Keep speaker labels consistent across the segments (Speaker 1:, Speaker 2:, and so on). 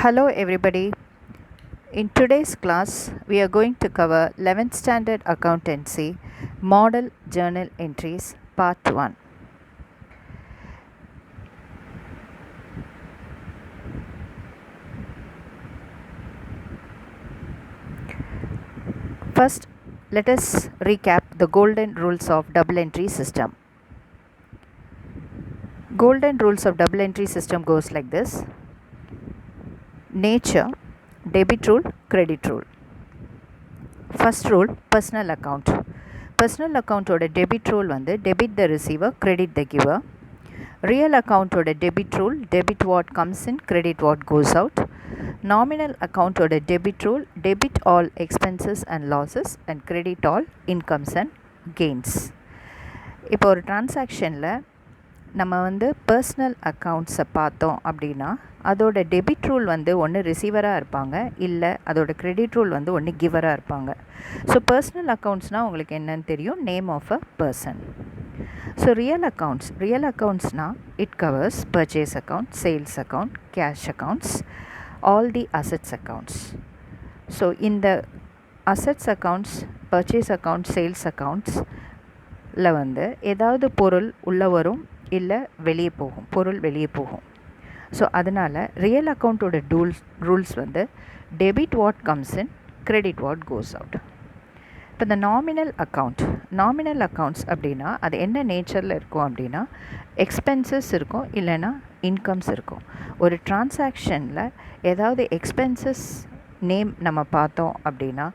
Speaker 1: Hello everybody. In today's class, we are going to cover 11th Standard Accountancy Model Journal Entries Part 1. First, let us recap the golden rules of double entry system. Golden rules of double entry system goes like this. Nature, debit rule, credit rule. First rule, personal account. Personal account oda debit rule வந்து debit the receiver, credit the giver. Real account oda debit rule, debit what comes in, credit what goes out. Nominal account oda debit rule, debit all expenses and losses and credit all incomes and gains. இப்போ ஒரு டிரான்சாக்ஷனில் நம்ம வந்து personal அக்கௌண்ட்ஸை பார்த்தோம் அப்படின்னா அதோட debit rule வந்து ஒன்று ரிசீவராக இருப்பாங்க, இல்லை அதோட கிரெடிட் ரூல் வந்து ஒன்று கிவராக இருப்பாங்க. ஸோ பர்சனல் அக்கௌண்ட்ஸ்னால் உங்களுக்கு என்னன்னு தெரியும், name of a person. So real அக்கௌண்ட்ஸ்னால் it covers purchase account, sales account, cash accounts, all the assets accounts. So இந்த assets accounts, purchase account, sales அக்கௌண்ட்ஸில் வந்து ஏதாவது பொருள் உள்ளே வரும், இல்லை வெளியே போகும், பொருள் வெளியே போகும். ஸோ அதனால் ரியல் அக்கௌண்ட்டோட ரூல்ஸ் வந்து debit what comes in, credit what goes out. இப்போ இந்த நாமினல் அக்கௌண்ட்ஸ் அப்படின்னா அது என்ன நேச்சரில் இருக்கும் அப்படின்னா எக்ஸ்பென்சஸ் இருக்கும், இல்லைன்னா இன்கம்ஸ் இருக்கும். ஒரு டிரான்சாக்ஷனில் ஏதாவது எக்ஸ்பென்சஸ் நேம் நம்ம பார்த்தோம் அப்படின்னா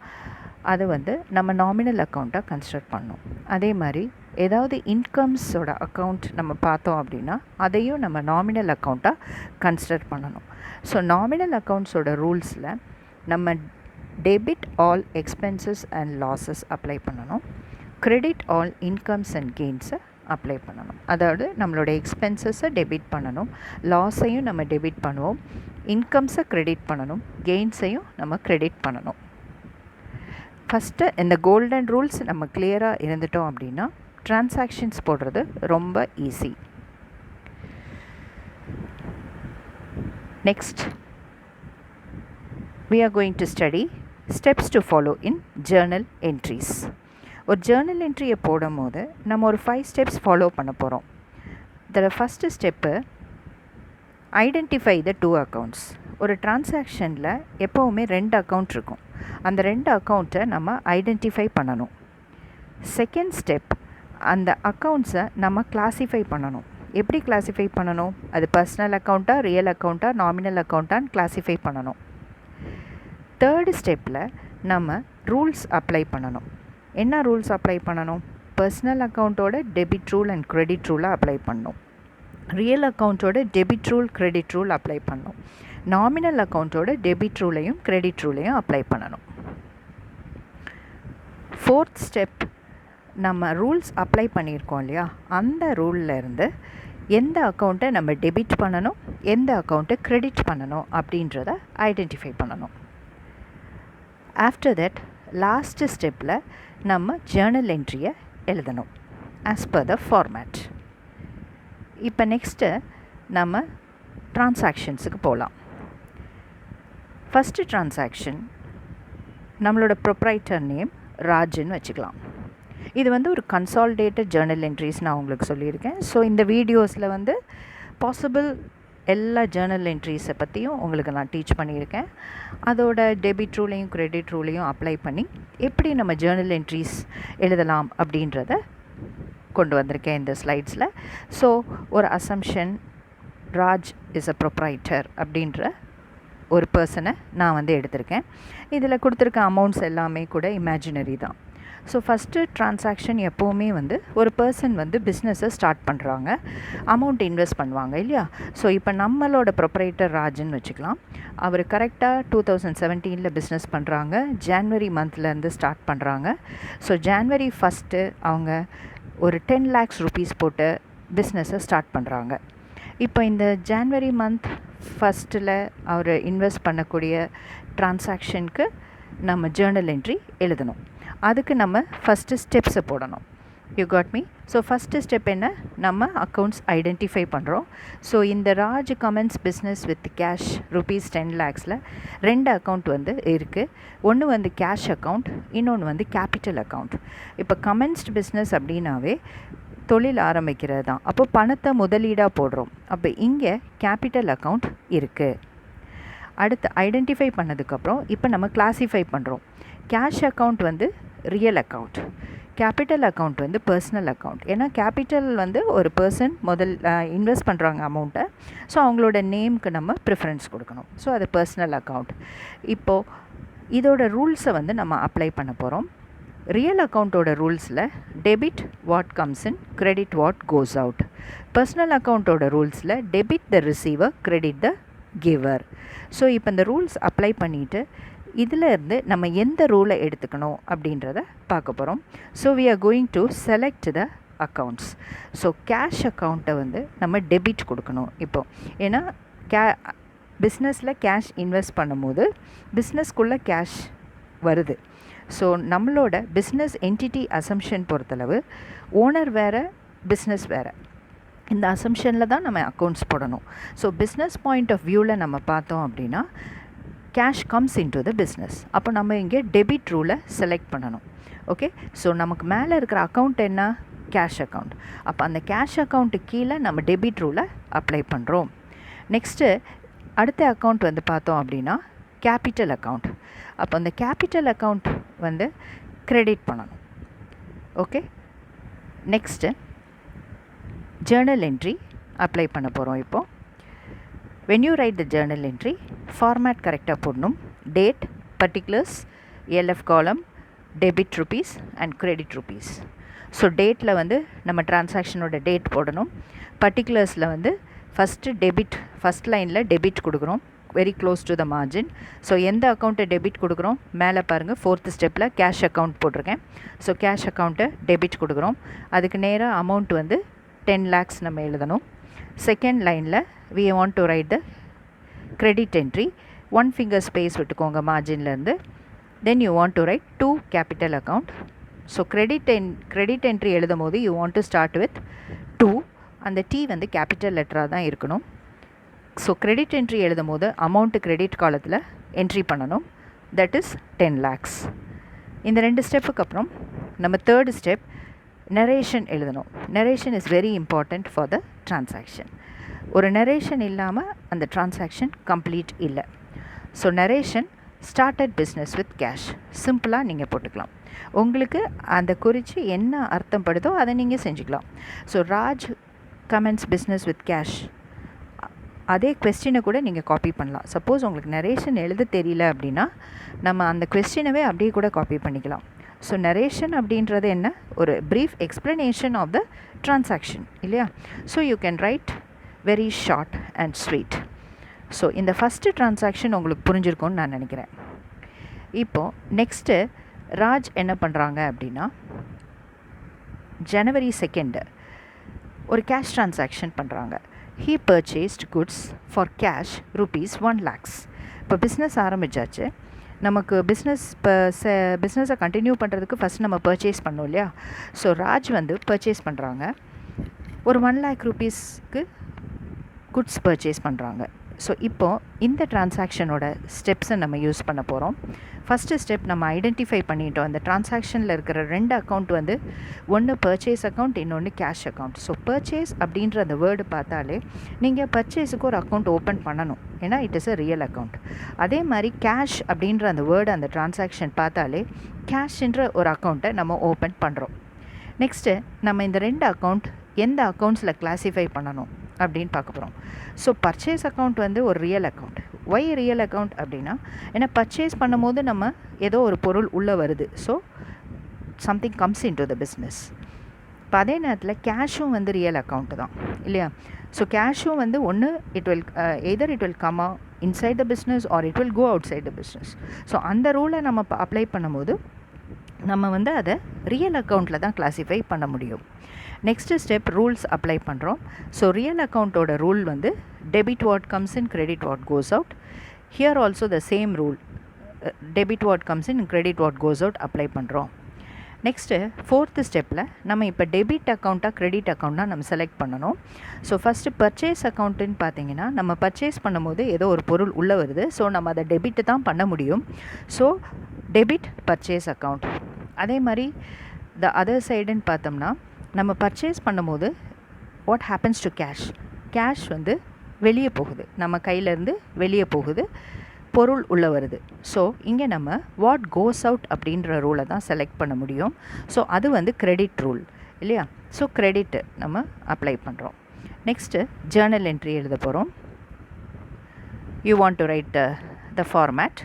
Speaker 1: அது வந்து நம்ம நாமினல் அக்கௌண்ட்டாக கன்சிடர் பண்ணோம். அதே மாதிரி ஏதாவது இன்கம்ஸோட அக்கௌண்ட் நம்ம பார்த்தோம் அப்படின்னா அதையும் நம்ம நாமினல் அக்கௌண்ட்டாக கன்சிடர் பண்ணணும். ஸோ நாமினல் அக்கௌண்ட்ஸோட ரூல்ஸில் நம்ம debit all expenses and losses apply பண்ணணும், கிரெடிட் ஆல் இன்கம்ஸ் அண்ட் கெயின்ஸை அப்ளை பண்ணணும். அதாவது நம்மளோட எக்ஸ்பென்சஸை டெபிட் பண்ணணும், லாஸையும் நம்ம டெபிட் பண்ணுவோம், இன்கம்ஸை க்ரெடிட் பண்ணணும், கெயின்ஸையும் நம்ம க்ரெடிட் பண்ணணும். ஃபஸ்ட்டு இந்த கோல்டன் ரூல்ஸ் நம்ம கிளியராக இருந்துட்டோம் அப்படின்னா டிரான்சாக்ஷன்ஸ் போடுறது ரொம்ப easy. Next we are going to study steps to follow in journal entries. ஒரு ஜேர்னல் என்ட்ரியை போடும் போது நம்ம ஒரு 5 ஸ்டெப்ஸ் ஃபாலோ பண்ண போகிறோம். இதில் first step identify the 2 accounts. ஒரு டிரான்சாக்ஷனில் எப்போவுமே 2 அக்கௌண்ட் இருக்கும், அந்த 2 அக்கௌண்ட்டை நம்ம ஐடென்டிஃபை பண்ணணும். செகண்ட் ஸ்டெப், அந்த அக்கௌண்ட்ஸை நம்ம கிளாஸிஃபை பண்ணணும். எப்படி கிளாஸிஃபை பண்ணணும்? அது பர்சனல் அக்கௌண்ட்டாக, ரியல் அக்கௌண்ட்டாக, நாமினல் அக்கௌண்ட்டான்னு கிளாஸிஃபை பண்ணணும். தேர்டு ஸ்டெப்பில் நம்ம ரூல்ஸ் அப்ளை பண்ணணும். என்ன ரூல்ஸ் அப்ளை பண்ணணும்? பர்சனல் அக்கௌண்ட்டோட டெபிட் ரூல் அண்ட் கிரெடிட் ரூலை அப்ளை பண்ணணும், ரியல் அக்கௌண்ட்டோட debit rule, credit rule apply பண்ணணும், நாமினல் அக்கௌண்ட்டோட டெபிட் ரூலையும் கிரெடிட் ரூலையும் அப்ளை பண்ணணும். ஃபோர்த் ஸ்டெப், நம்ம ரூல்ஸ் அப்ளை பண்ணியிருக்கோம் இல்லையா, அந்த ரூல்லேருந்து எந்த அக்கௌண்ட்டை நம்ம டெபிட் பண்ணணும், எந்த அக்கௌண்ட்டை கிரெடிட் பண்ணணும் அப்படின்றத ஐடென்டிஃபை பண்ணணும். ஆஃப்டர் தட் லாஸ்ட் ஸ்டெப்பில் நம்ம ஜேர்னல் என்ட்ரியை எழுதணும் ஆஸ் பர் த ஃபார்மேட். இப்போ நெக்ஸ்ட்டு நம்ம டிரான்சாக்ஷன்ஸுக்கு போகலாம். ஃபஸ்ட்டு டிரான்சாக்ஷன், நம்மளோட ப்ரொப்ரைட்டர் நேம் ராஜுன்னு வச்சுக்கலாம். இது வந்து ஒரு கன்சாலிடேட்டட் ஜேர்னல் என்ட்ரிஸ் நான் உங்களுக்கு சொல்லியிருக்கேன். ஸோ இந்த வீடியோஸில் வந்து பாசிபிள் எல்லா ஜேர்னல் என்ட்ரிஸை பற்றியும் உங்களுக்கு நான் டீச் பண்ணியிருக்கேன். அதோட டெபிட் ரூலையும் கிரெடிட் ரூலையும் அப்ளை பண்ணி எப்படி நம்ம ஜேர்னல் என்ட்ரிஸ் எழுதலாம் அப்படின்றத கொண்டு வந்திருக்கேன் இந்த ஸ்லைட்ஸில். ஸோ ஒரு assumption, Raj is a proprietor அப்படின்ற ஒரு பர்சனை நான் வந்து எடுத்திருக்கேன். இதில் கொடுத்துருக்க அமௌண்ட்ஸ் எல்லாமே கூட இமேஜினரி தான். ஸோ ஃபஸ்ட்டு டிரான்சாக்ஷன் எப்போவுமே வந்து ஒரு பர்சன் வந்து பிஸ்னஸை ஸ்டார்ட் பண்ணுறாங்க, அமௌண்ட் இன்வெஸ்ட் பண்ணுவாங்க இல்லையா. ஸோ இப்போ நம்மளோட ப்ரொப்ரைட்டர் ராஜுன்னு வச்சுக்கலாம். அவர் கரெக்டாக 2017 பிஸ்னஸ் பண்ணுறாங்க, ஜான்வரி மந்த்லேருந்து ஸ்டார்ட் பண்ணுறாங்க. ஸோ ஜான்வரி 1 அவங்க ஒரு 10 lakhs rupees போட்டு பிஸ்னஸை ஸ்டார்ட் பண்ணுறாங்க. இப்போ இந்த ஜான்வரி மந்த் 1 அவர் இன்வெஸ்ட் பண்ணக்கூடிய டிரான்சாக்ஷனுக்கு நம்ம ஜேர்னல் என்ட்ரி எழுதணும். அதுக்கு நம்ம ஃபஸ்ட்டு ஸ்டெப்ஸை போடணும். You got me? So first step என்ன, நம்ம அக்கௌண்ட்ஸ் ஐடென்டிஃபை பண்ணுறோம். ஸோ இந்த Raj commences business with cash ₹10 lakhஸில் 2 அக்கௌண்ட் வந்து இருக்குது. ஒன்று வந்து கேஷ் அக்கௌண்ட், இன்னொன்று வந்து கேபிட்டல் அக்கௌண்ட். இப்போ கமெண்ட்ஸ்ட் பிஸ்னஸ் அப்படின்னாவே தொழில் ஆரம்பிக்கிறது தான். அப்போ பணத்தை முதலீடாக போடுறோம். அப்போ இங்கே கேபிட்டல் அக்கௌண்ட் இருக்குது. அடுத்து ஐடென்டிஃபை பண்ணதுக்கப்புறம் இப்போ நம்ம கிளாஸிஃபை பண்ணுறோம். கேஷ் அக்கௌண்ட் வந்து ரியல் அக்கௌண்ட், கேபிட்டல் அக்கௌண்ட் வந்து பர்சனல் அக்கௌண்ட். ஏன்னா கேபிட்டல் வந்து ஒரு பர்சன் இன்வெஸ்ட் பண்ணுறாங்க அமௌண்ட்டை, ஸோ அவங்களோட நேம்க்கு நம்ம ப்ரிஃபரன்ஸ் கொடுக்கணும். ஸோ அது பர்சனல் அக்கௌண்ட். இப்போது இதோட ரூல்ஸை வந்து நம்ம அப்ளை பண்ண போகிறோம். ரியல் அக்கௌண்ட்டோட ரூல்ஸில் debit what comes in, credit what goes out. Personal அக்கௌண்ட்டோட ரூல்ஸில் debit the receiver, credit the giver. So இப்போ இந்த ரூல்ஸ் அப்ளை பண்ணிவிட்டு இதில் இருந்து நம்ம எந்த ரூலை எடுத்துக்கணும் அப்படின்றத பார்க்க போகிறோம். So we are going to select the accounts. So cash அக்கௌண்ட்டை வந்து நம்ம டெபிட் கொடுக்கணும். இப்போது ஏன்னா பிஸ்னஸில் கேஷ் இன்வெஸ்ட் பண்ணும்போது பிஸ்னஸ்க்குள்ளே கேஷ் வருது. ஸோ நம்மளோட பிஸ்னஸ் என்டிட்டி அசம்ஷன் பொறுத்தளவு ஓனர் வேறு, பிஸ்னஸ் வேறு. இந்த அசம்ஷனில் தான் நம்ம அக்கௌண்ட்ஸ் போடணும். ஸோ பிஸ்னஸ் பாயிண்ட் ஆஃப் வியூவில் நம்ம பார்த்தோம் அப்படின்னா cash comes into the business. அப்போ நம்ம இங்கே டெபிட் ரூலை செலக்ட் பண்ணணும். ஓகே, ஸோ நமக்கு மேலே இருக்கிற அக்கௌண்ட் என்ன, கேஷ் அக்கௌண்ட். அப்போ அந்த கேஷ் அக்கௌண்ட்டு கீழே நம்ம டெபிட் ரூலை அப்ளை பண்ணுறோம். நெக்ஸ்ட்டு அடுத்த அக்கௌண்ட் வந்து பார்த்தோம் அப்படின்னா கேபிட்டல் அக்கௌண்ட். அப்போ அந்த கேபிட்டல் அக்கௌண்ட் வந்து கிரெடிட் பண்ணணும். Okay, next journal entry apply பண்ண போகிறோம். இப்போது when you write the journal entry, format கரெக்டாக போடணும். டேட், பர்டிகுலர்ஸ், LF காலம், debit rupees and credit rupees. So டேட்டில் வந்து நம்ம டிரான்சாக்ஷனோட டேட் போடணும். பர்டிகுலர்ஸில் வந்து ஃபஸ்ட்டு டெபிட், ஃபஸ்ட் லைனில் டெபிட் கொடுக்குறோம், very close to the margin. So எந்த அக்கௌண்ட்டை டெபிட் கொடுக்குறோம், மேலே பாருங்கள் 4th ஸ்டெப்பில் கேஷ் அக்கௌண்ட் போட்டிருக்கேன். ஸோ கேஷ் அக்கௌண்ட்டை டெபிட் கொடுக்குறோம். அதுக்கு நேராக அமௌண்ட் வந்து 10 lakhs நம்ம எழுதணும். செகண்ட் லைனில் we want to write the credit entry, 1 finger space விட்டுக்கோங்க மார்ஜின்லேருந்து. then you want to write to capital account. So credit entry எழுதும் போது you want to start with to, அந்த T வந்து கேபிட்டல் லெட்டராக தான் இருக்கணும். ஸோ credit entry எழுதும் போது amount credit காலத்தில் என்ட்ரி பண்ணணும், that is 10 lakhs. இந்த 2 ஸ்டெப்புக்கு அப்புறம் நம்ம 3rd ஸ்டெப் நரேஷன் எழுதணும். Narration is very important for the transaction. ஒரு நரேஷன் இல்லாமல் அந்த டிரான்சாக்ஷன் கம்ப்ளீட் இல்லை. So narration started business with cash சிம்பிளாக நீங்கள் போட்டுக்கலாம். உங்களுக்கு அந்த குறித்து என்ன அர்த்தம் படுதோ அதை நீங்கள் செஞ்சுக்கலாம். So Raj commences business with cash, அதே கொஸ்டினை கூட நீங்கள் காப்பி பண்ணலாம். சப்போஸ் உங்களுக்கு நரேஷன் எழுத தெரியல அப்படின்னா நம்ம அந்த கொஸ்டினவே அப்படியே கூட காப்பி பண்ணிக்கலாம். ஸோ நரேஷன் அப்படின்றது என்ன, ஒரு brief explanation of the transaction இல்லையா. So you can write very short and sweet. So இந்த ஃபஸ்ட்டு டிரான்சாக்ஷன் உங்களுக்கு புரிஞ்சிருக்கும்னு நான் நினைக்கிறேன். இப்போது நெக்ஸ்ட்டு ராஜ் என்ன பண்ணுறாங்க அப்படின்னா January 2 ஒரு கேஷ் டிரான்சாக்ஷன் பண்ணுறாங்க. he purchased goods for cash ₹1 lakhs. இப்போ பிஸ்னஸ் ஆரம்பித்தாச்சு. நமக்கு பிஸ்னஸை கண்டினியூ பண்ணுறதுக்கு ஃபஸ்ட் நம்ம பர்ச்சேஸ் பண்ணோம் இல்லையா. ஸோ ராஜ் வந்து பர்ச்சேஸ் பண்ணுறாங்க, ஒரு 1 lakh rupeesக்கு குட்ஸ் பர்ச்சேஸ் பண்ணுறாங்க. ஸோ இப்போது இந்த டிரான்சாக்ஷனோட ஸ்டெப்ஸை நம்ம யூஸ் பண்ண போகிறோம். ஃபஸ்ட்டு ஸ்டெப் நம்ம ஐடென்டிஃபை பண்ணிட்டோம். அந்த டிரான்சாக்ஷனில் இருக்கிற 2 அக்கௌண்ட் வந்து ஒன்று பர்ச்சேஸ் அக்கௌண்ட், இன்னொன்று கேஷ் அக்கௌண்ட். ஸோ பர்ச்சேஸ் அப்படின்ற அந்த வேர்டு பார்த்தாலே நீங்கள் பர்ச்சேஸுக்கு ஒரு அக்கௌண்ட் ஓப்பன் பண்ணணும், ஏன்னா it is a real account. அதே மாதிரி கேஷ் அப்படின்ற அந்த வேர்டு அந்த டிரான்சாக்ஷன் பார்த்தாலே கேஷ்ன்ற ஒரு அக்கௌண்ட்டை நம்ம ஓப்பன் பண்ணுறோம். நெக்ஸ்ட்டு நம்ம இந்த 2 அக்கௌண்ட் எந்த அக்கௌண்ட்ஸில் கிளாஸிஃபை பண்ணணும் அப்படின்னு பார்க்க போகிறோம். ஸோ பர்ச்சேஸ் அக்கௌண்ட் வந்து ஒரு real account. Why real account அப்படின்னா, ஏன்னா பர்ச்சேஸ் பண்ணும் போது நம்ம ஏதோ ஒரு பொருள் உள்ளே வருது, so something comes in to the business. இப்போ அதே நேரத்தில் கேஷும் வந்து ரியல் அக்கௌண்ட்டு தான் இல்லையா. ஸோ கேஷும் வந்து ஒன்று it will come inside the business or it will go outside the business. So அந்த ரூலை நம்ம அப்ளை பண்ணும்போது நம்ம வந்து அதை ரியல் அக்கௌண்ட்டில் தான் கிளாஸிஃபை பண்ண முடியும். நெக்ஸ்ட்டு ஸ்டெப் ரூல்ஸ் அப்ளை பண்ணுறோம். ஸோ ரியல் அக்கௌண்ட்டோட ரூல் வந்து debit what comes in, credit what goes out. Here also the same rule, debit what comes in, credit what goes out apply பண்ணுறோம். Next fourth ஸ்டெப்பில் நம்ம இப்போ debit அக்கௌண்ட்டாக credit அக்கௌண்ட்டாக நம்ம select பண்ணணும். So first purchase அக்கௌண்ட்டுன்னு பார்த்தீங்கன்னா நம்ம purchase பண்ணும்போது ஏதோ ஒரு பொருள் உள்ளே வருது. ஸோ நம்ம அதை டெபிட்டு தான் பண்ண முடியும். So debit purchase account. அதே மாதிரி த அதர் சைடுன்னு பார்த்தோம்னா நம்ம பர்ச்சேஸ் பண்ணும்போது what happens to cash, cash வந்து வெளியே போகுது, நம்ம கையிலேருந்து வெளியே போகுது, பொருள் உள்ளே வருது. ஸோ இங்கே நம்ம வாட் கோஸ் அவுட் அப்படின்ற ரூலை தான் செலக்ட் பண்ண முடியும். ஸோ அது வந்து கிரெடிட் ரூல் இல்லையா. ஸோ கிரெடிட்டு நம்ம அப்ளை பண்ணுறோம். நெக்ஸ்ட்டு ஜேர்னல் என்ட்ரி எழுத போகிறோம். You want to write the format,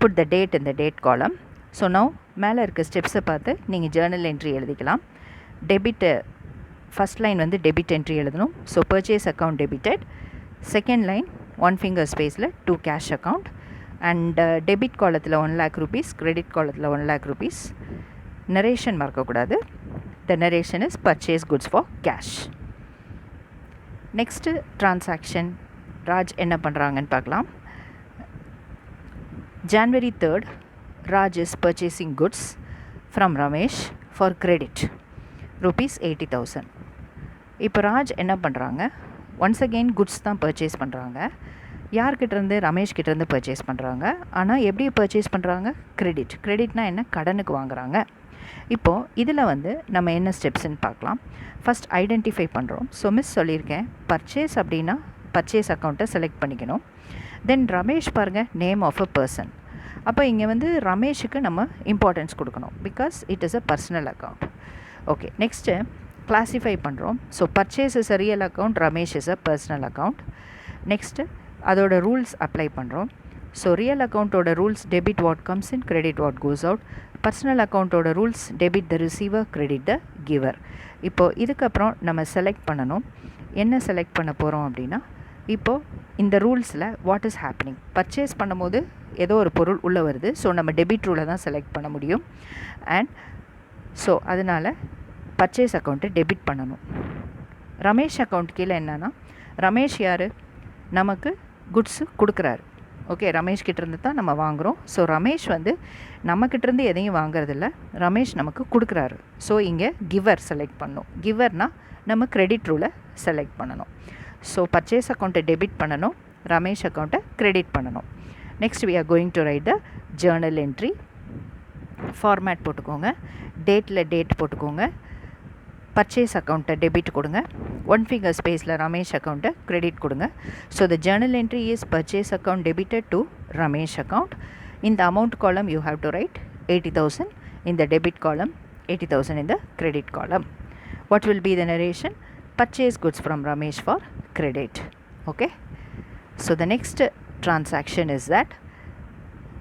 Speaker 1: put the date in the date column. So now மேலே இருக்க ஸ்டெப்ஸை பார்த்து நீங்கள் ஜேர்னல் என்ட்ரி எழுதிக்கலாம். டெபிட்டு ஃபஸ்ட் லைன் வந்து டெபிட் என்ட்ரி எழுதணும். So purchase account debited. Second line 1 finger ஸ்பேஸில் 2 கேஷ் அக்கௌண்ட். அண்ட் டெபிட் காலத்தில் 1 lakh rupees, கிரெடிட் காலத்தில் 1 lakh rupees. நரேஷன் மறக்கக்கூடாது. த narration is purchase goods for cash. Next transaction Raj என்ன பண்ணுறாங்கன்னு பார்க்கலாம். January 3rd, Raj is purchasing goods from Ramesh for credit rupees 80,000. இப்போ ராஜ் என்ன பண்ணுறாங்க, ஒன்ஸ் அகெயின் குட்ஸ் தான் பர்ச்சேஸ் பண்ணுறாங்க. யார்கிட்டேருந்து, ரமேஷ் கிட்டேருந்து பர்ச்சேஸ் பண்ணுறாங்க. ஆனால் எப்படி பர்ச்சேஸ் பண்ணுறாங்க, கிரெடிட். கிரெடிட்னா என்ன, கடனுக்கு வாங்குகிறாங்க. இப்போது இதில் வந்து நம்ம என்ன ஸ்டெப்ஸ்ன்னு பார்க்கலாம். ஃபஸ்ட் ஐடென்டிஃபை பண்ணுறோம். ஸோ மிஸ் சொல்லியிருக்கேன், பர்ச்சேஸ் அப்படின்னா பர்ச்சேஸ் அக்கௌண்ட்டை செலக்ட் பண்ணிக்கணும். தென் ரமேஷ் பாருங்கள், நேம் ஆஃப் அ பர்சன். அப்போ இங்கே வந்து ரமேஷுக்கு நம்ம இம்பார்ட்டன்ஸ் கொடுக்கணும், because it is a personal account. Okay, next classify பண்ணுறோம். So purchase is a real account, Ramesh is a personal account. Next அதோட ரூல்ஸ் அப்ளை பண்ணுறோம். ஸோ ரியல் அக்கௌண்ட்டோட rules debit what comes in, credit what goes out. Personal அக்கௌண்ட்டோட rules debit the receiver, credit the giver. இப்போது இதுக்கப்புறம் நம்ம select பண்ணணும். என்ன select பண்ண போகிறோம் அப்படின்னா, இப்போது இந்த ரூல்ஸில் வாட் இஸ் ஹேப்பனிங், பர்ச்சேஸ் பண்ணும்போது ஏதோ ஒரு பொருள் உள்ளே வருது. ஸோ நம்ம டெபிட் ரூலை தான் செலக்ட் பண்ண முடியும். அண்ட் ஸோ அதனால் பர்ச்சேஸ் அக்கௌண்ட்டை டெபிட் பண்ணணும். ரமேஷ் அக்கௌண்ட் கீழே என்னென்னா, ரமேஷ் யார், நமக்கு குட்ஸு கொடுக்குறாரு. ஓகே, ரமேஷ் கிட்டேருந்து தான் நம்ம வாங்குகிறோம். ஸோ ரமேஷ் வந்து நம்மக்கிட்டேருந்து எதையும் வாங்குறதில்ல, ரமேஷ் நமக்கு கொடுக்குறாரு. ஸோ இங்கே கிவர் செலக்ட் பண்ணணும். கிவர்னால் நம்ம கிரெடிட் ரூலை செலக்ட் பண்ணணும். ஸோ பர்ச்சேஸ் அக்கௌண்ட்டை டெபிட் பண்ணணும், ரமேஷ் அக்கௌண்ட்டை கிரெடிட் பண்ணணும். Next we are going to write the journal entry. Format போட்டுக்கோங்க, டேட்டில் டேட் போட்டுக்கோங்க, பர்ச்சேஸ் அக்கௌண்ட்டை டெபிட் கொடுங்க, 1 finger ஸ்பேஸில் ரமேஷ் அக்கௌண்ட்டை கிரெடிட் கொடுங்க. So the journal entry is purchase account debited to Ramesh account. In the amount column you have to write 80,000, in the debit column 80,000 in the credit column. What will be the narration? Purchase goods from Ramesh for credit. Okay, so the next transaction is that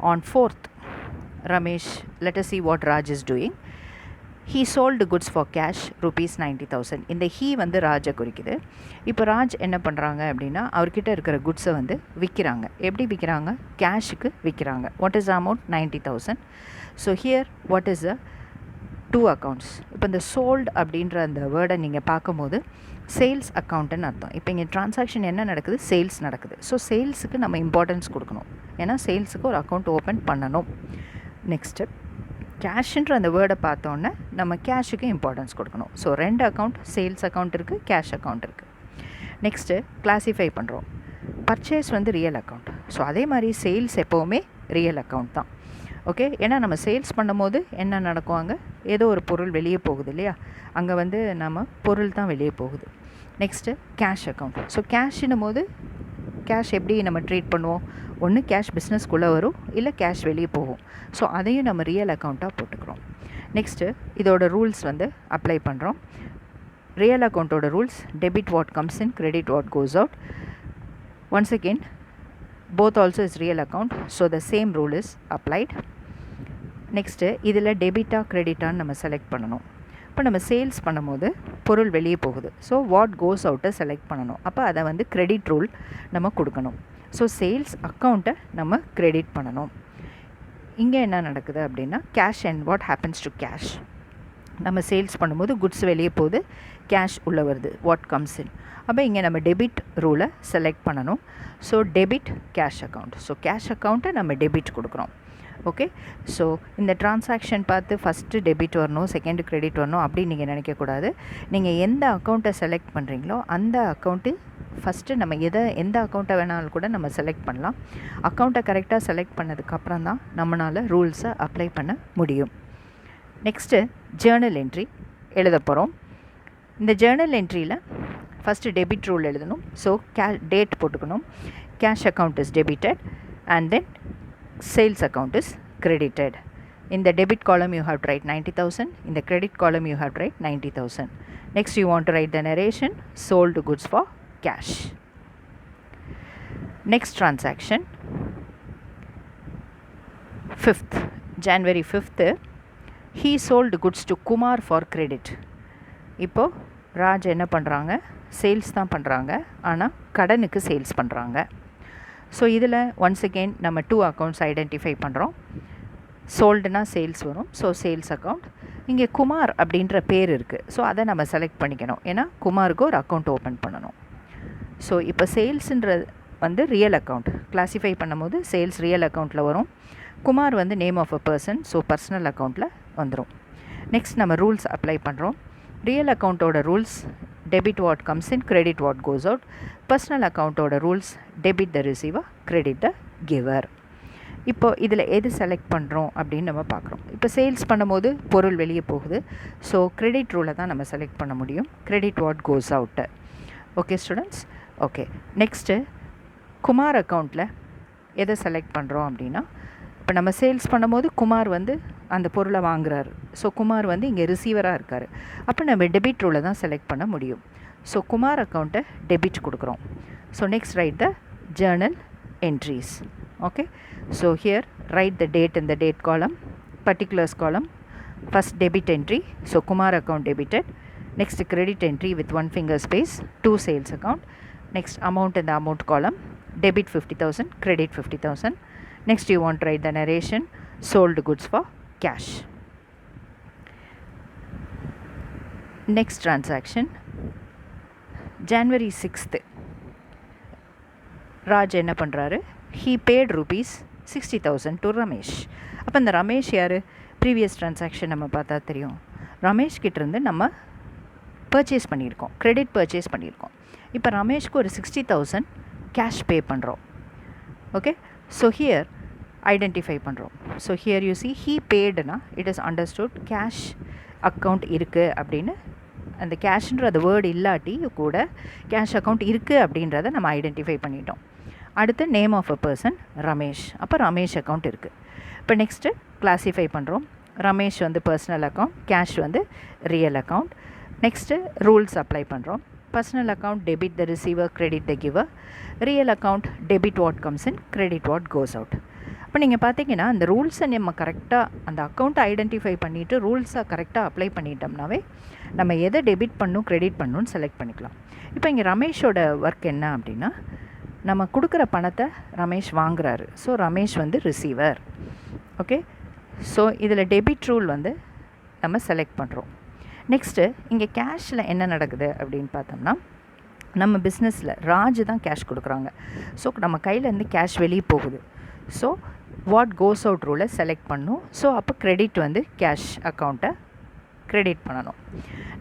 Speaker 1: on 4th, Ramesh, let us see what Raj is doing. He sold goods for cash rupees 90,000. இந்த he வந்து ராஜை குறிக்குது. இப்போ ராஜ் என்ன பண்ணுறாங்க அப்படின்னா, அவர்கிட்ட இருக்கிற குட்ஸை வந்து விற்கிறாங்க. எப்படி விற்கிறாங்க, கேஷுக்கு விற்கிறாங்க. What is amount, 90,000. So here what is a 2 accounts. இப்போ இந்த சோல்டு அப்படின்ற அந்த வேர்டை நீங்கள் பார்க்கும்போது சேல்ஸ் அக்கௌண்ட்டுன்னு அர்த்தம். இப்போ இங்கே ட்ரான்சாக்ஷன் என்ன நடக்குது, சேல்ஸ் நடக்குது. ஸோ சேல்ஸுக்கு நம்ம இம்பார்ட்டன்ஸ் கொடுக்கணும், ஏன்னா சேல்ஸுக்கு ஒரு அக்கௌண்ட் ஓப்பன் பண்ணணும். நெக்ஸ்ட்டு கேஷுன்ற அந்த வேர்டை பார்த்தோன்னே நம்ம கேஷுக்கு இம்பார்ட்டன்ஸ் கொடுக்கணும். ஸோ 2 அக்கௌண்ட், சேல்ஸ் அக்கௌண்ட் இருக்குது, கேஷ் அக்கௌண்ட் இருக்குது. நெக்ஸ்ட்டு கிளாஸிஃபை பண்ணுறோம். பர்ச்சேஸ் வந்து ரியல் அக்கௌண்ட். ஸோ அதே மாதிரி சேல்ஸ் எப்போவுமே ரியல் அக்கௌண்ட் தான். ஓகே, ஏன்னா நம்ம சேல்ஸ் பண்ணும்போது என்ன நடக்குவாங்க, ஏதோ ஒரு பொருள் வெளியே போகுது இல்லையா, அங்கே வந்து நம்ம பொருள் தான் வெளியே போகுது. Next cash account. ஸோ கேஷ்னும் போது கேஷ் எப்படி நம்ம ட்ரீட் பண்ணுவோம், ஒன்று கேஷ் பிஸ்னஸ்க்குள்ளே வரும், இல்லை கேஷ் வெளியே போகும். ஸோ அதையும் நம்ம ரியல் அக்கௌண்ட்டாக போட்டுக்கிறோம். நெக்ஸ்ட்டு இதோட ரூல்ஸ் வந்து அப்ளை பண்ணுறோம். ரியல் அக்கௌண்ட்டோட rules debit what comes in, credit what goes out. Once again both also is real account, so the same rule is applied. Next இதில் டெபிட்டா கிரெடிட்டான்னு நம்ம செலக்ட் பண்ணணும். இப்போ நம்ம சேல்ஸ் பண்ணும்போது பொருள் வெளியே போகுது. ஸோ வாட் கோஸ் அவுட்டை செலக்ட் பண்ணணும். அப்போ அதை வந்து கிரெடிட் ரூல் நம்ம கொடுக்கணும். ஸோ சேல்ஸ் அக்கௌண்ட்டை நம்ம கிரெடிட் பண்ணணும். இங்கே என்ன நடக்குது அப்படின்னா, cash and what happens to cash. நம்ம சேல்ஸ் பண்ணும்போது குட்ஸ் வெளியே போகுது, கேஷ் உள்ளே வருது, வாட் கம்ஸ் இன். அப்போ இங்கே நம்ம டெபிட் ரூலை செலக்ட் பண்ணணும். So debit cash account. So cash அக்கௌண்ட்டை நம்ம டெபிட் கொடுக்குறோம். ஓகே. ஸோ இந்த டிரான்சாக்ஷன் பார்த்து ஃபஸ்ட்டு டெபிட் வரணும், செகண்ட் கிரெடிட் வரணும் அப்படி நீங்கள் நினைக்கக்கூடாது. நீங்கள் எந்த அக்கௌண்ட்டை செலக்ட் பண்ணுறீங்களோ அந்த அக்கௌண்ட்டு ஃபஸ்ட்டு நம்ம எந்த அக்கௌண்ட்டை வேணாலும் கூட நம்ம செலக்ட் பண்ணலாம். அக்கௌண்ட்டை கரெக்டாக செலக்ட் பண்ணதுக்கப்புறம் தான் நம்மளால் ரூல்ஸை அப்ளை பண்ண முடியும். நெக்ஸ்ட்டு ஜேர்னல் என்ட்ரி எழுத போகிறோம். இந்த ஜேர்னல் என்ட்ரியில் ஃபஸ்ட்டு டெபிட் ரூல் எழுதணும். ஸோ டேட் போட்டுக்கணும். Cash account is debited and then sales account is credited. In the debit column you have to write 90,000. In the credit column you have to write 90,000. Next you want to write the narration, sold goods for cash. Next transaction, 5th January 5th, he sold goods to Kumar for credit. இப்போ ராஜ் என்ன பண்ணுறாங்க, sales தான் பண்ணுறாங்க, ஆனால் கடனுக்கு sales பண்ணுறாங்க. So இதில் once again நம்ம 2 அக்கௌண்ட்ஸ் ஐடென்டிஃபை பண்ணுறோம். சோல்டுனா சேல்ஸ் வரும். So sales account. இங்கே குமார் அப்படின்ற பேர் இருக்குது. ஸோ அதை நம்ம செலக்ட் பண்ணிக்கணும். ஏன்னா குமாருக்கு ஒரு அக்கௌண்ட் ஓப்பன் பண்ணணும். ஸோ இப்போ சேல்ஸுன்றது வந்து ரியல் அக்கௌண்ட் கிளாஸிஃபை பண்ணும்போது சேல்ஸ் ரியல் அக்கௌண்ட்டில் வரும். குமார் வந்து name of a person, so personal அக்கௌண்ட்டில் வந்துடும். நெக்ஸ்ட் நம்ம ரூல்ஸ் அப்ளை பண்ணுறோம். ரியல் அக்கௌண்ட்டோட rules debit what comes in, credit what goes out. Personal அக்கௌண்ட்டோட rules debit the receiver, credit the giver. இப்போ இதில் எது செலக்ட் பண்ணுறோம் அப்படின்னு நம்ம பார்க்குறோம். இப்போ சேல்ஸ் பண்ணும்போது பொருள் வெளியே போகுது. ஸோ கிரெடிட் ரூலை தான் நம்ம செலக்ட் பண்ண முடியும். Credit what cos out. Okay students. Okay. Next Kumar அக்கௌண்ட்டில் எதை செலக்ட் பண்ணுறோம் அப்படின்னா, இப்போ நம்ம சேல்ஸ் பண்ணும்போது குமார் வந்து அந்த பொருளை வாங்குறாரு. ஸோ குமார் வந்து இங்கே ரிசீவராக இருக்கார். அப்போ நம்ம டெபிட் ரூலை தான் செலக்ட் பண்ண முடியும். ஸோ குமார் அக்கௌண்ட்டை டெபிட் கொடுக்குறோம். So next right the Journal entries. Okay. So here right the date in the date column, particulars column. First debit entry, so Kumar account debited. Next credit entry with 1 finger space, 2 sales account. Next amount in the amount column, debit 50,000, credit 50,000. Next you want to write the narration, sold goods for cash. Next transaction, January 6th, Raj என்ன பண்ணுறாரு, he paid rupees 60,000 to Ramesh. அப்போ இந்த ரமேஷ் யார், previous transaction நம்ம பார்த்தா தெரியும். ரமேஷ் கிட்டேருந்து நம்ம பர்ச்சேஸ் பண்ணியிருக்கோம், கிரெடிட் பர்ச்சேஸ் பண்ணியிருக்கோம். இப்போ ரமேஷ்க்கு ஒரு 60,000 கேஷ் பே பண்ணுறோம். ஓகே. ஸோ ஹியர் ஐடென்டிஃபை பண்ணுறோம். So here you see he paidனா it is understood cash account இருக்குது அப்படின்னு. அந்த கேஷ்ன்ற அந்த வேர்டு இல்லாட்டி கூட கேஷ் அக்கௌண்ட் இருக்குது அப்படின்றத நம்ம ஐடென்டிஃபை பண்ணிட்டோம். அடுத்து name of a person Ramesh. அப்போ ரமேஷ் அக்கௌண்ட் இருக்குது. இப்போ நெக்ஸ்ட்டு கிளாஸிஃபை பண்ணுறோம். ரமேஷ் வந்து பர்சனல் அக்கௌண்ட், கேஷ் வந்து real account. Next rules apply பண்ணுறோம். Personal account debit the receiver, credit the giver. Real account debit what comes in, credit what goes out. இப்போ நீங்கள் பார்த்தீங்கன்னா அந்த ரூல்ஸை நம்ம கரெக்டாக அந்த அக்கௌண்ட்டை ஐடென்டிஃபை பண்ணிவிட்டு ரூல்ஸை கரெக்டாக அப்ளை பண்ணிட்டோம்னாவே நம்ம எதை டெபிட் பண்ணணும் கிரெடிட் பண்ணணும்னு செலக்ட் பண்ணிக்கலாம். இப்போ இங்கே ரமேஷோட ஒர்க் என்ன அப்படின்னா, நம்ம கொடுக்குற பணத்தை ரமேஷ் வாங்குறாரு. ஸோ ரமேஷ் வந்து ரிசீவர். ஓகே. ஸோ இதில் டெபிட் ரூல் வந்து நம்ம செலக்ட் பண்ணுறோம். நெக்ஸ்ட்டு இங்கே கேஷில் என்ன நடக்குது அப்படின்னு பார்த்தோம்னா, நம்ம பிஸ்னஸில் ராஜ் தான் கேஷ் கொடுக்குறாங்க. ஸோ நம்ம கையிலேருந்து கேஷ் வெளியே போகுது. ஸோ வாட் கோஸ் அவுட் ரூலை செலக்ட் பண்ணணும். ஸோ அப்போ கிரெடிட் வந்து கேஷ் அக்கௌண்ட்டை கிரெடிட் பண்ணணும்.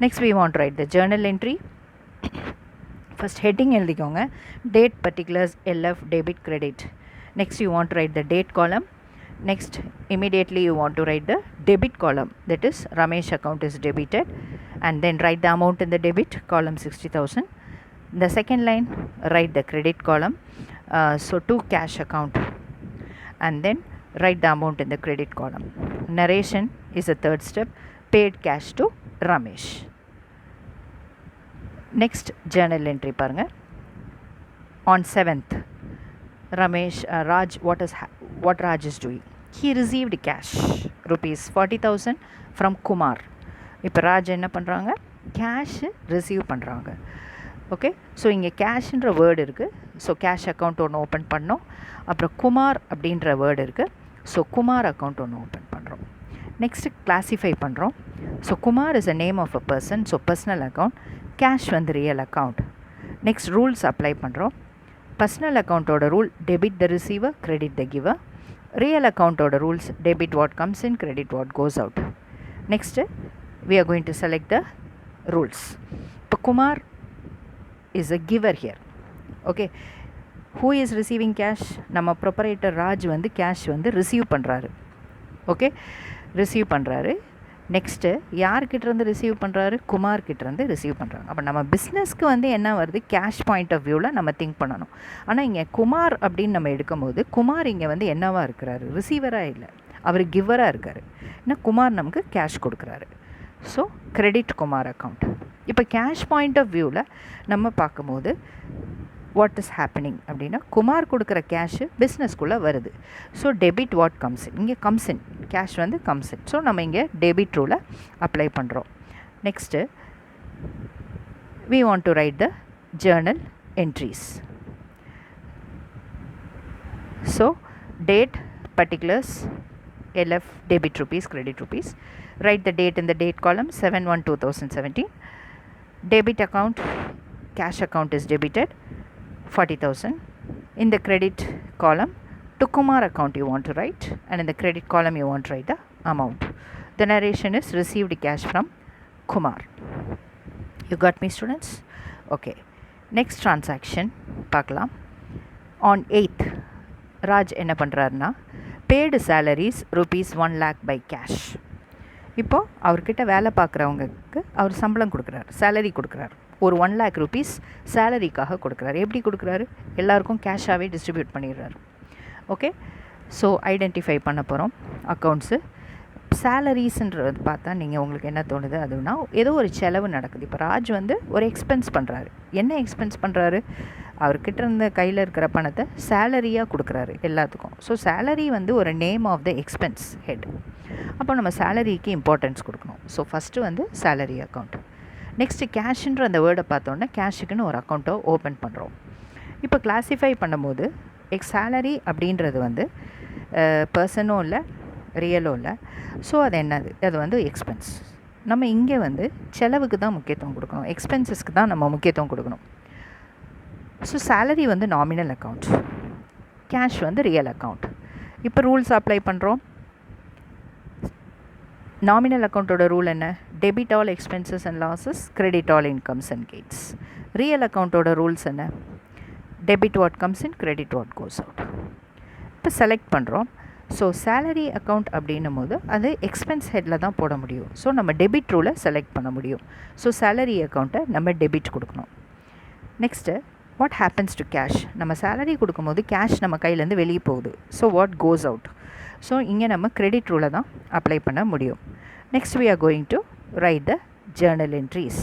Speaker 1: Next we want write the journal entry. First heading எழுதிக்கோங்க, date particulars LF debit credit. Next you want to write the date column. Next immediately you want to write the debit column, that is Ramesh account is debited, and then write the amount in the debit column 60,000. The second line write the credit column, so to cash account, and then write the amount in the credit column. Narration is the third step, paid cash to Ramesh. Next journal entry parunga. On 7th Ramesh, Raj, what Raj is doing? He received cash rupees 40,000 from Kumar. இப்போ ராஜ் என்ன பண்ணுறாங்க, cash receive பண்ணுறாங்க. Okay. So இங்கே கேஷ்ன்ற word இருக்குது. So cash account ஒன்று open பண்ணோம். அப்புறம் குமார் அப்படின்ற வேர்டு இருக்குது. ஸோ குமார் அக்கௌண்ட் ஒன்று ஓப்பன் பண்ணுறோம். நெக்ஸ்ட்டு கிளாஸிஃபை பண்ணுறோம். So Kumar is a name of a person, so personal account. Cash வந்து real account. Next rules apply பண்ணுறோம். பர்சனல் அக்கௌண்ட்டோட rule debit the receiver, credit the giver. Real account order rules, debit what comes in, credit what goes out. Next, we are going to select the rules. இப்போ Kumar is a giver here. Okay, who is receiving cash? நம்ம proprietor Raj வந்து cash வந்து receive பண்ணுறாரு. Okay, receive பண்ணுறாரு. Next யார்கிட்டேருந்து receive பண்ணுறாரு? குமார்கிட்டேருந்து receive பண்ணுறாங்க. அப்போ நம்ம பிஸ்னஸ்க்கு வந்து என்ன வருது? கேஷ் பாயிண்ட் ஆஃப் வியூவில் நம்ம திங்க் பண்ணணும். ஆனால் இங்கே குமார் அப்படின்னு நம்ம எடுக்கும்போது குமார் இங்கே வந்து என்னவாக இருக்கிறாரு? ரிசீவராக இல்லை, அவர் கிவராக இருக்கார். ஏன்னா குமார் நமக்கு கேஷ் கொடுக்குறாரு. So credit Kumar account. இப்போ கேஷ் பாயிண்ட் ஆஃப் வியூவில் நம்ம பார்க்கும்போது வாட் இஸ் ஹேப்பனிங் அப்படின்னா, குமார் கொடுக்குற கேஷு பிஸ்னஸ்க்குள்ளே வருது. ஸோ டெபிட் வாட் கம்ஸ் இன், இங்கே கம்ஸ் இன், கேஷ் வந்து கம்ஸ் இன். ஸோ நம்ம இங்கே டெபிட் ரூலை அப்ளை பண்ணுறோம். Next we want to write the journal entries. So date, particulars, LF, debit rupees, credit rupees. Write the date in the date column 7/1/2017. Debit account, cash account is debited 40,000. In the credit column, to Kumar account you want to write, and in the credit column you want to write the amount. The narration is received cash from Kumar. You got me, students? Okay, next transaction பார்க்கலாம். On 8th Raj என்ன பண்ணுறாருன்னா, paid salaries rupees 1 lakh by cash. இப்போது அவர்கிட்ட வேலை பார்க்குறவங்களுக்கு அவர் சம்பளம் கொடுக்குறாரு, salary கொடுக்குறாரு. ஒரு 1 lakh rupees சேலரிக்காக கொடுக்குறாரு. எப்படி கொடுக்குறாரு? எல்லாருக்கும் கேஷாகவே டிஸ்ட்ரிபியூட் பண்ணிடுறாரு. ஓகே, ஸோ ஐடென்டிஃபை பண்ண போகிறோம் அக்கௌண்ட்ஸு. சேலரிஸ்ன்றது பார்த்தா நீங்கள் உங்களுக்கு என்ன தோணுது? அதுனா ஏதோ ஒரு செலவு நடக்குது. இப்போ ராஜ் வந்து ஒரு எக்ஸ்பென்ஸ் பண்ணுறாரு. என்ன எக்ஸ்பென்ஸ் பண்ணுறாரு? அவர்கிட்ட இருந்த கையில் இருக்கிற பணத்தை சேலரியாக கொடுக்குறாரு எல்லாத்துக்கும். ஸோ சேலரி வந்து ஒரு name of the expense head. அப்போ நம்ம சேலரிக்கு இம்பார்ட்டன்ஸ் கொடுக்கணும். ஸோ ஃபஸ்ட்டு வந்து சேலரி அக்கௌண்ட். நெக்ஸ்ட்டு கேஷுன்ற அந்த வேர்டை பார்த்தோன்னா கேஷுக்குன்னு ஒரு அக்கௌண்ட்டை ஓப்பன் பண்ணுறோம். இப்போ கிளாஸிஃபை பண்ணும்போது சேலரி அப்படின்றது வந்து பர்சனும் இல்லை, ரியலும் இல்லை. ஸோ அது என்னது? அது வந்து எக்ஸ்பென்ஸ். நம்ம இங்கே வந்து செலவுக்கு தான் முக்கியத்துவம் கொடுக்கணும், எக்ஸ்பென்சஸ்க்கு தான் நம்ம முக்கியத்துவம் கொடுக்கணும். ஸோ சேலரி வந்து நாமினல் அக்கௌண்ட், கேஷ் வந்து ரியல் அக்கௌண்ட். இப்போ ரூல்ஸ் அப்ளை பண்ணுறோம். நாமினல் அக்கௌண்ட்டோட ரூல் என்ன? Debit all expenses and losses, credit all incomes and gains. Real அக்கௌண்ட்டோட ரூல்ஸ் என்ன? Debit what comes in, credit what goes out. இப்போ select பண்ணுறோம். ஸோ சேலரி அக்கௌண்ட் அப்படின்னும் போது அது எக்ஸ்பென்ஸ் ஹெட்டில் தான் போட முடியும். ஸோ நம்ம டெபிட் ரூலை செலக்ட் பண்ண முடியும். ஸோ சேலரி அக்கௌண்ட்டை நம்ம டெபிட் கொடுக்கணும். Next what happens to cash? நம்ம சேலரி கொடுக்கும்போது கேஷ் நம்ம கையிலேருந்து வெளியே போகுது. So what goes out? So இங்கே நம்ம கிரெடிட் ரூலை தான் அப்ளை பண்ண முடியும். Next we are going to write the journal entries.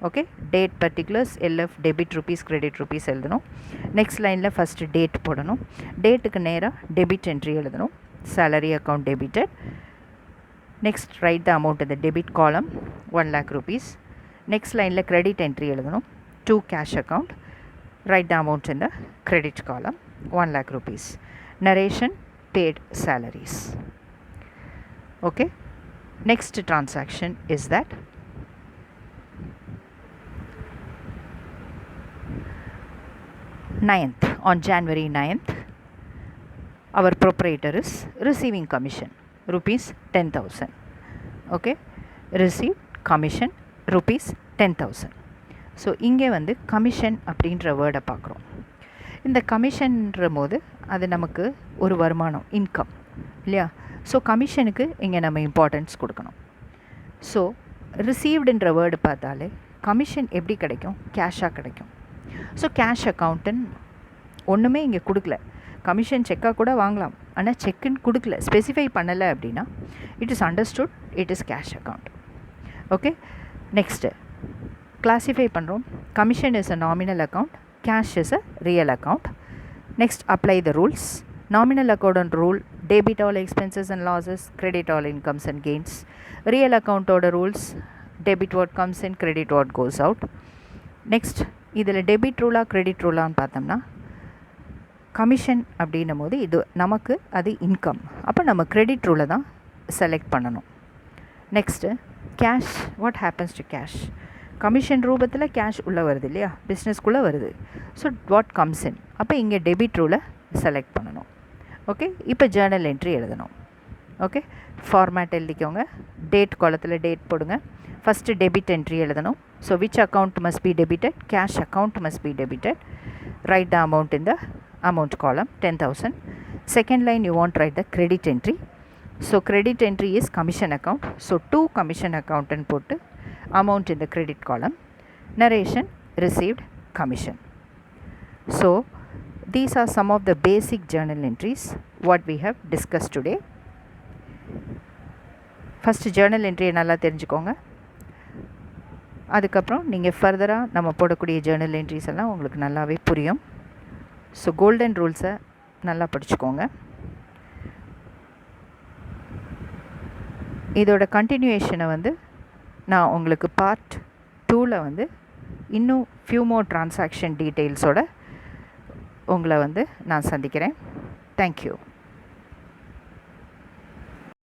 Speaker 1: Okay, date, particulars, LF, debit rupees, credit rupees எழுதணும். நெக்ஸ்ட் லைனில் ஃபஸ்ட்டு டேட் போடணும். டேட்டுக்கு நேராக டெபிட் என்ட்ரி எழுதணும். Salary account debited. Next right the amount இந்த டெபிட் காலம் 1 lakh rupees. நெக்ஸ்ட் லைனில் credit entry எழுதணும். To cash account. Right the amount இந்த கிரெடிட் காலம் 1 lakh rupees. Narration paid salaries. Okay, next transaction is that 9th, on January 9th our proprietor is receiving commission rupees 10,000. Okay, received commission rupees 10,000. So இங்கே வந்து commission அப்படின்ற வேர்டை பார்க்குறோம். இந்த கமிஷன்ற போது அது நமக்கு ஒரு வருமானம், இன்கம் இல்லையா? ஸோ கமிஷனுக்கு இங்கே நம்ம இம்பார்ட்டன்ஸ் கொடுக்கணும். ஸோ ரிசீவ்டுன்ற வேர்டு பார்த்தாலே கமிஷன் எப்படி கிடைக்கும்? கேஷாக கிடைக்கும். ஸோ கேஷ் அக்கௌண்ட்டுன்னு ஒன்றுமே இங்கே கொடுக்கல. கமிஷன் செக்காக கூட வாங்கலாம், ஆனால் செக்குன்னு கொடுக்கல, ஸ்பெசிஃபை பண்ணலை அப்படின்னா it is understood it is cash account. Okay, next classify பண்ணுறோம். Commission is a nominal account, cash is a real account. Next, apply the rules. Nominal account rule, debit all expenses and losses, credit all incomes and gains. Real account order rules, debit what comes in, credit what goes out. Next, இதில் debit ரூலா credit ரூலான்னு பார்த்தோம்னா commission அப்படின்னும் போது இது நமக்கு அது income. அப்போ நம்ம credit ரூலை தான் செலக்ட் பண்ணணும். Next cash, what happens to cash? Commission ரூபத்தில் கேஷ் உள்ளே வருது இல்லையா, பிஸ்னஸ்க்குள்ளே வருது. ஸோ வாட் கம்ஸ் இன், அப்போ இங்கே டெபிட் ரூலை செலக்ட் பண்ணணும். ஓகே, இப்போ ஜேர்னல் என்ட்ரி எழுதணும். ஓகே, ஃபார்மேட் எழுதிக்கோங்க. டேட் காலத்தில் டேட் போடுங்க. ஃபஸ்ட்டு டெபிட் என்ட்ரி எழுதணும். So which account must be debited? Cash account must be debited. Right the amount in the amount காலம் 10,000. Second line you want write the credit entry. So credit entry is commission account. So to commission account and put amount in the credit column. Narration received commission. So these are some of the basic journal entries what we have discussed today. First journal entry நல்லா தெரிஞ்சுக்கோங்க. அதுக்கப்புறம் நீங்கள் ஃபர்தராக நம்ம போடக்கூடிய Journal entries எல்லாம் உங்களுக்கு நல்லாவே புரியும். ஸோ கோல்டன் ரூல்ஸை நல்லா படிச்சுக்கோங்க. இதோட கண்டினியூஷனை நான் உங்களுக்கு பார்ட் 2ல் இன்னும் ஃபியூ மோர் டிரான்சாக்ஷன் டீட்டெயில்ஸோட உங்களை நான் சந்திக்கிறேன். தேங்க்யூ.